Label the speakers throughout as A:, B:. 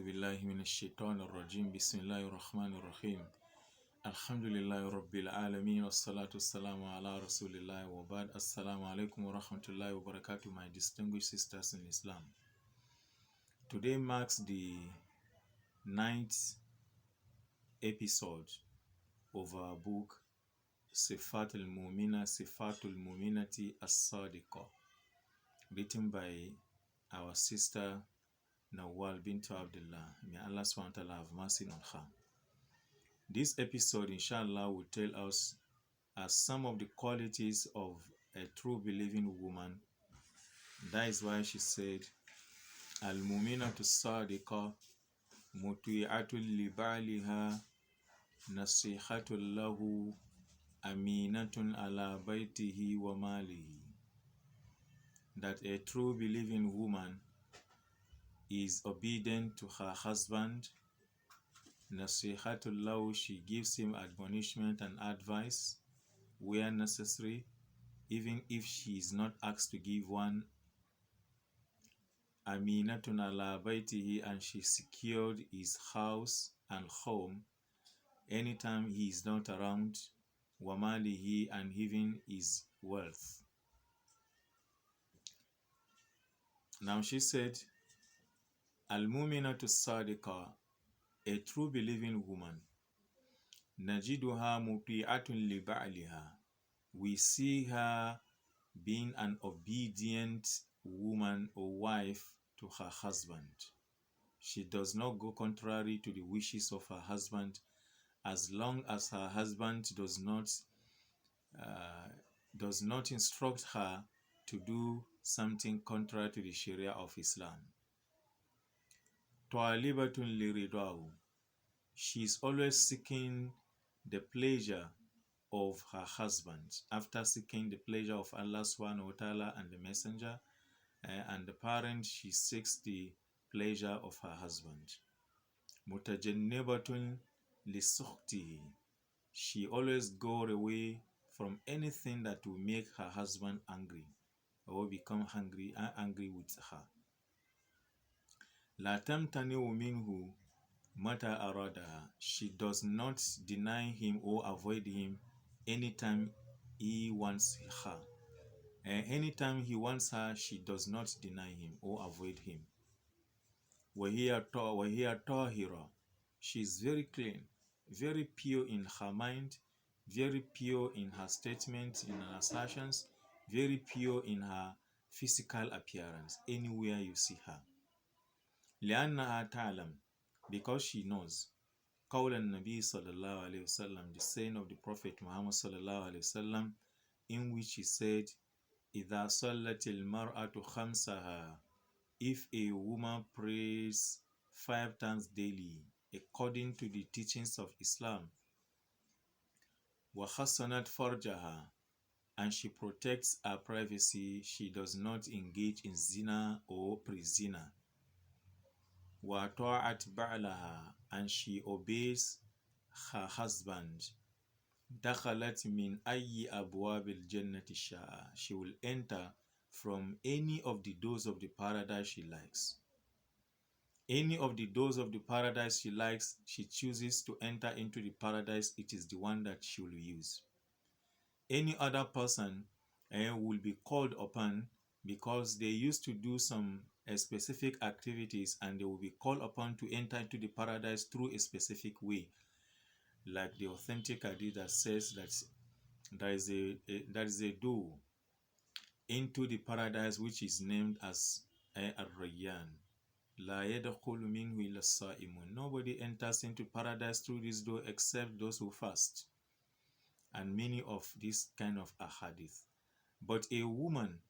A: بالله من الشيطان الرجيم بسم الله الرحمن الرحيم الحمد لله رب العالمين والصلاة والسلام على رسول الله وبعد السلام عليكم ورحمة الله وبركاته, my distinguished sisters in Islam. Today marks the 9th episode of our book صفات المؤمنة صفات المؤمنة الصادقة, written by our sister Nawal bint Abdullah. May Allah SWT have mercy on her. This episode, inshallah, will tell us some of the qualities of a true believing woman. That is why she said, المؤمنة الصادقة مطيعة لبعلها نصيحة له أمينة على بيته وماله. That a true believing woman is obedient to her husband. Nasihatullah, she gives him admonishment and advice where necessary, even if she is not asked to give one. Aminatun ala baytihi, and she secured his house and home anytime he is not around. Wamalihi, and even his wealth. Now she said, Al-Mu'minatu Sadiqa, a true believing woman. Najiduha muti'atun li ba'liha. We see her being an obedient woman or wife to her husband. She does not go contrary to the wishes of her husband, as long as her husband does not instruct her to do something contrary to the Sharia of Islam. Ta'alibatun li ridahu. She is always seeking the pleasure of her husband. After seeking the pleasure of Allah subhanahu wa ta'ala and the messenger and the parent, she seeks the pleasure of her husband. Mutajannibatun li sukhtihi. She always goes away from anything that will make her husband angry or become angry with her. La tamtani'u minhu mata aradaha. She does not deny him or avoid him anytime he wants her. Anytime he wants her, she does not deny him or avoid him. Wahiya tahira. She is very clean, very pure in her mind, very pure in her statements, in her assertions, very pure in her physical appearance anywhere you see her. لأنها تعلم, because she knows. قول النبي صلى الله عليه وسلم, the saying of the Prophet Muhammad صلى الله عليه وسلم, in which he said, إذا صلت المرأة خمسها. If a woman prays 5 times daily according to the teachings of Islam, وحصنت فرجها, and she protects her privacy, she does not engage in zina or pre-zina. وَطَاعَتْ بَعْلَهَا, and she obeys her husband. دَخَلَتْ مِنْ أَيِّ أَبْوَابِ الْجَنَّةِ شَاءَ. She will enter from any of the doors of the paradise she likes. Any of the doors of the paradise she likes, she chooses to enter into the paradise, it is the one that she will use. Any other person will be called upon because they used to do some specific activities, and they will be called upon to enter into the paradise through a specific way. Like the authentic hadith that says that there is a door into the paradise which is named as Ar-Rayyan. La yadkhulu minhu illa as-sa'imun. Nobody enters into paradise through this door except those who fast. And many of this kind of ahadith. But a woman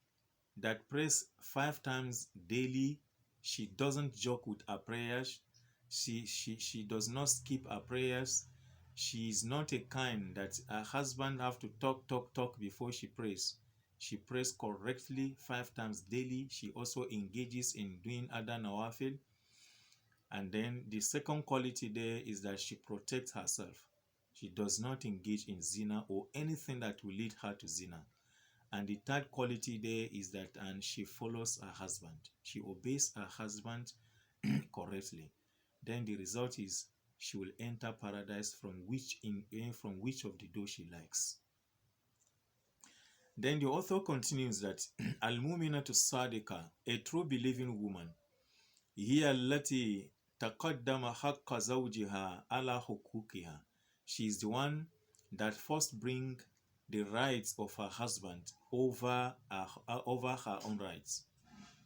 A: that prays 5 times daily, she doesn't joke with her prayers. She does not skip her prayers. She is not a kind that her husband have to talk before she prays. She prays correctly 5 times daily. She also engages in doing other nawafil. And then the second quality there is that she protects herself. She does not engage in zina or anything that will lead her to zina. And the third quality there is that, and she follows her husband. She obeys her husband correctly. then the result is she will enter paradise from which of the door she likes. Then the author continues that المؤمنة الصادقة, a true believing woman, هي التي تقدم حق زوجها على حقوقها. She is the one that first bring the rights of her husband over her own rights.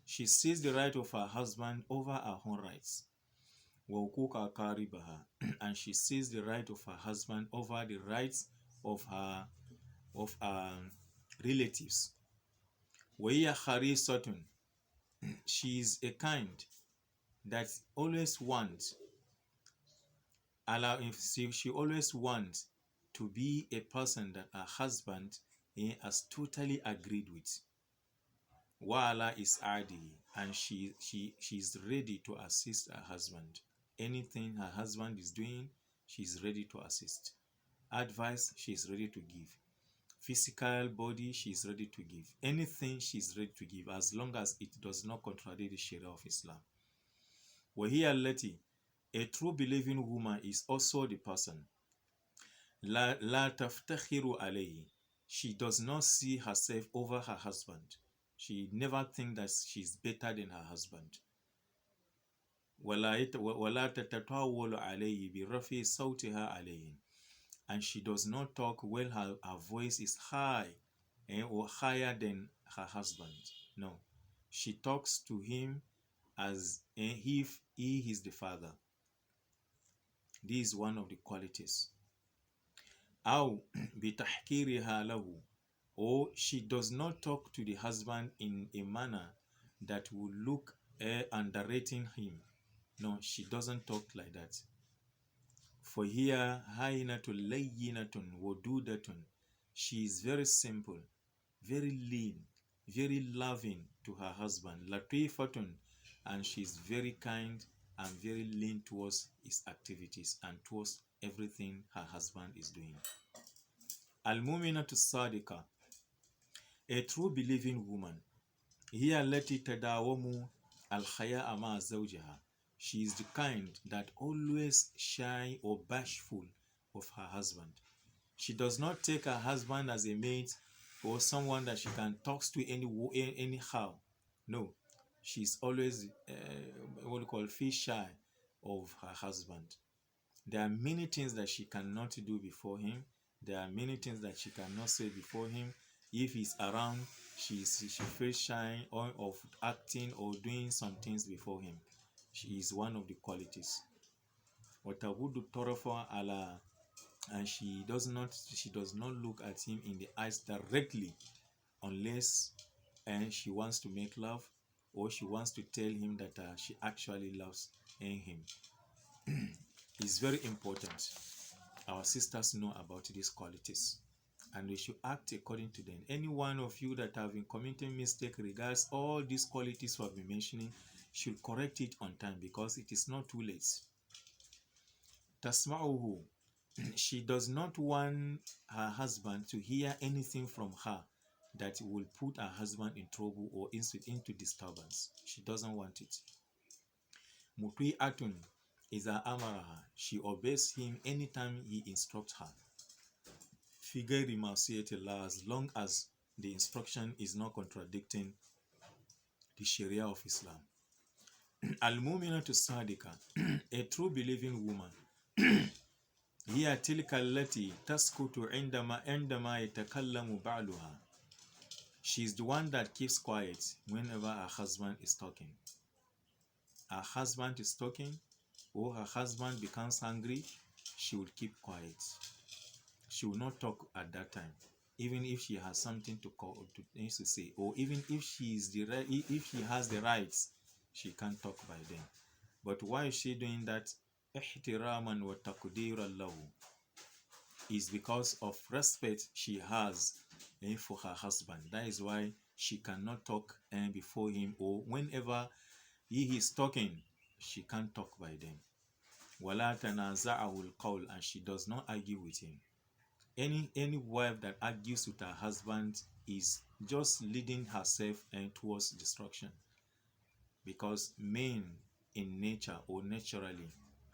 A: She sees the right of her husband over her own rights. وحقوق أقاربها, and she sees the right of her husband over the rights of her relatives. وهي حريصة, she is a kind that always wants, she always wants to be a person that her husband has totally agreed with. Wa'ala is adi, and she is ready to assist her husband. Anything her husband is doing, she is ready to assist. Advice, she is ready to give. Physical body, she is ready to give. Anything she is ready to give, as long as it does not contradict the Sharia of Islam. وهي التي, a true believing woman is also the person. لا تفتخر عليه, she does not see herself over her husband. She never thinks that she's better than her husband. ولا تتطاول عليه برفع صوتها عليه, and she does not talk when her voice is high or higher than her husband. No, she talks to him as if he is the father. This is one of the qualities. أو بتحقيرها له, or she does not talk to the husband in a manner that will look underrating him. No, she doesn't talk like that. For here, hainatun layyinatun wadudatun, she is very simple, very lean, very loving to her husband. Latifatun, and she is very kind and very lean towards his activities and towards everything her husband is doing. المؤمنة الصادقة, a true believing woman, هي التي تداوم الحياء مع زوجها. She is the kind that always shy or bashful of her husband. She does not take her husband as a mate or someone that she can talk to anyhow. No, she's always what we call feel shy of her husband. There are many things that she cannot do before him. There are many things that she cannot say before him. If he's around, she feels shy of acting or doing some things before him. She is one of the qualities. وَتَغُضُّ الطَّرَفَ عَلَى, and she does not look at him in the eyes directly unless she wants to make love or she wants to tell him that she actually loves him. It's very important our sisters know about these qualities and we should act according to them. Any one of you that have been committing mistake regards all these qualities we have been mentioning should correct it on time because it is not too late. Tasma'uhu, she does not want her husband to hear anything from her that will put her husband in trouble or into disturbance. She doesn't want it. Muti'atun iza amaraha, she obeys him anytime he instructs her. Fi ghairi ma'siyatillah, as long as the instruction is not contradicting the Sharia of Islam. Al-mu'minatu sadiqa, a true believing woman, هي تلك التي تسكت عندما يتكلم بعلها. She is the one that keeps quiet whenever her husband is talking. Her husband is talking or her husband becomes angry, she will keep quiet. She will not talk at that time, even if she has something to say, or even if she has the rights, she can't talk by then. But why is she doing that? احتراما وتقديرا له, is because of respect she has for her husband. That is why she cannot talk before him, or whenever he is talking, she can't talk by then. ولا تنازعه القول, and she does not argue with him. Any wife that argues with her husband is just leading herself towards destruction, because men in nature or naturally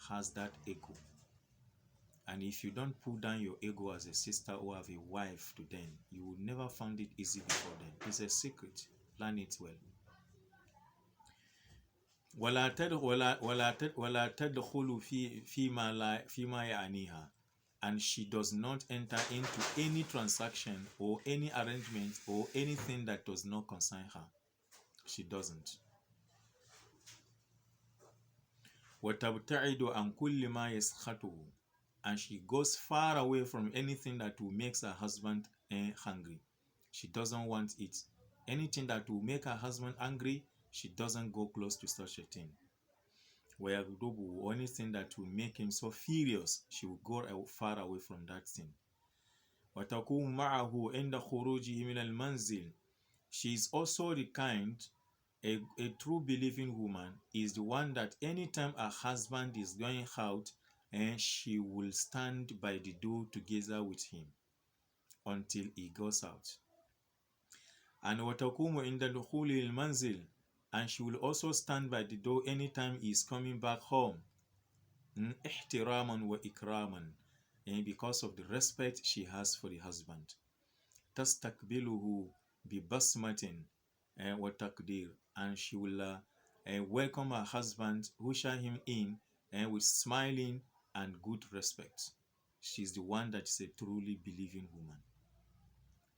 A: has that ego. And if you don't put down your ego as a sister or as a wife to them, you will never find it easy before them. It's a secret. Plan it well. ولا تدخل فيما يعنيها, and she does not enter into any transaction or any arrangement or anything that does not concern her. She doesn't. وتبتعد عن كل ما يسخطه, and she goes far away from anything that will make her husband hungry. She doesn't want it. Anything that will make her husband angry, she doesn't go close to such a thing. Or anything that will make him so furious, she will go far away from that thing. وتكون معه عند خروجه من المنزل. She is also the kind, a true believing woman is the one that anytime her husband is going out, and she will stand by the door together with him until he goes out. And وتقوم عند دخول المنزل, and she will also stand by the door anytime he is coming back home. احتراما وإكراما, and because of the respect she has for the husband. تستقبله ببسمة وتقدير, and she will welcome her husband, usher him in, and with smiling and good respect. She's the one that is a truly believing woman.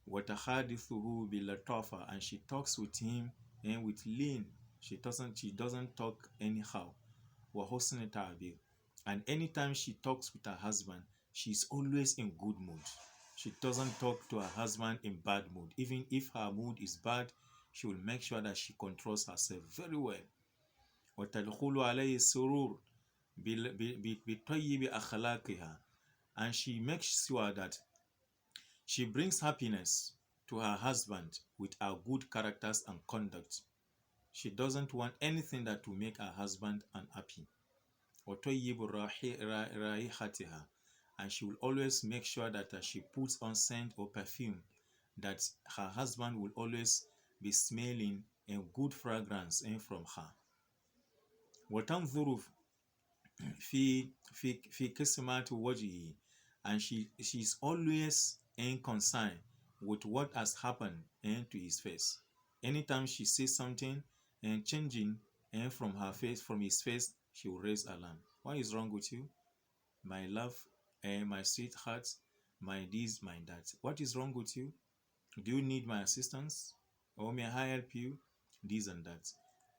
A: وتحادثه بلطافة, and she talks with him and with lean. She doesn't talk anyhow. وحسن تعبير, and anytime she talks with her husband, she's always in good mood. She doesn't talk to her husband in bad mood. Even if her mood is bad, she will make sure that she controls herself very well. وتدخل عليه السرور بطيب أخلاقها, and she makes sure that she brings happiness to her husband with her good characters and conduct. She doesn't want anything that will make her husband unhappy. وطيب رائحتها, and she will always make sure that she puts on scent or perfume, that her husband will always be smelling a good fragrance from her. وتنظر في كسمات وجهه, and she's always concerned with what has happened to his face. Anytime she sees something changing from his face, she will raise alarm. What is wrong with you? My love, my sweetheart, my this, my that. What is wrong with you? Do you need my assistance? Or may I help you? This and that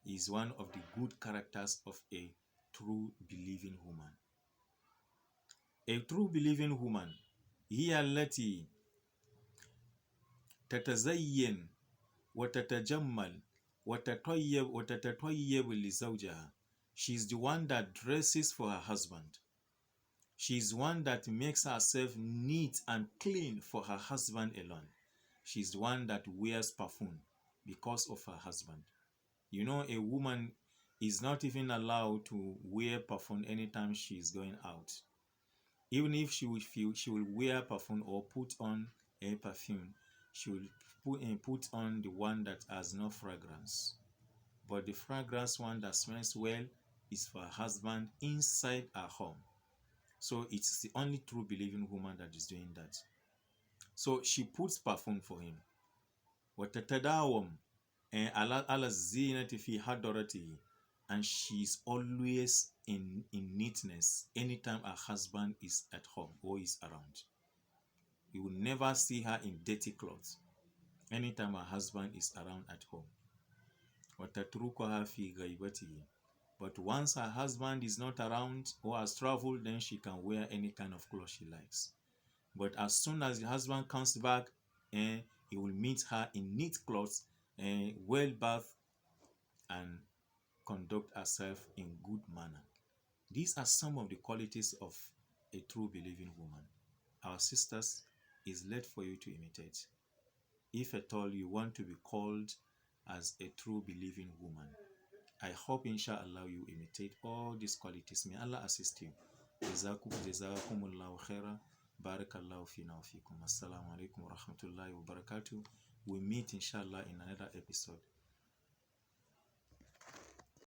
A: is one of the good characters of a true believing woman. A true believing woman هي التي تتزين وتتجمل وتتطيب لزوجها. She's the one that dresses for her husband. She's one that makes herself neat and clean for her husband alone. She's the one that wears perfume because of her husband. You know, a woman is not even allowed to wear perfume anytime she is going out. Even if she will wear perfume or put on a perfume, she will put on the one that has no fragrance. But the fragrance one that smells well is for her husband inside her home. So it's the only true believing woman that is doing that. So she puts perfume for him. وتتداوم على الزينة في حضرته, and she's always in neatness anytime her husband is at home or is around. You will never see her in dirty clothes anytime her husband is around at home. وتتركها في غيبته, but once her husband is not around or has traveled, then she can wear any kind of clothes she likes. But as soon as the husband comes back, he will meet her in neat clothes, well bathed, and conduct herself in good manner. These are some of the qualities of a true believing woman. Our sisters, is left for you to imitate. If at all you want to be called as a true believing woman, I hope inshallah you imitate all these qualities. May Allah assist you. Jazakumullahu khaira. Barakallahu fina wa fikum. Assalamu alaikum wa rahmatullahi wa barakatuh. We meet inshallah in another episode.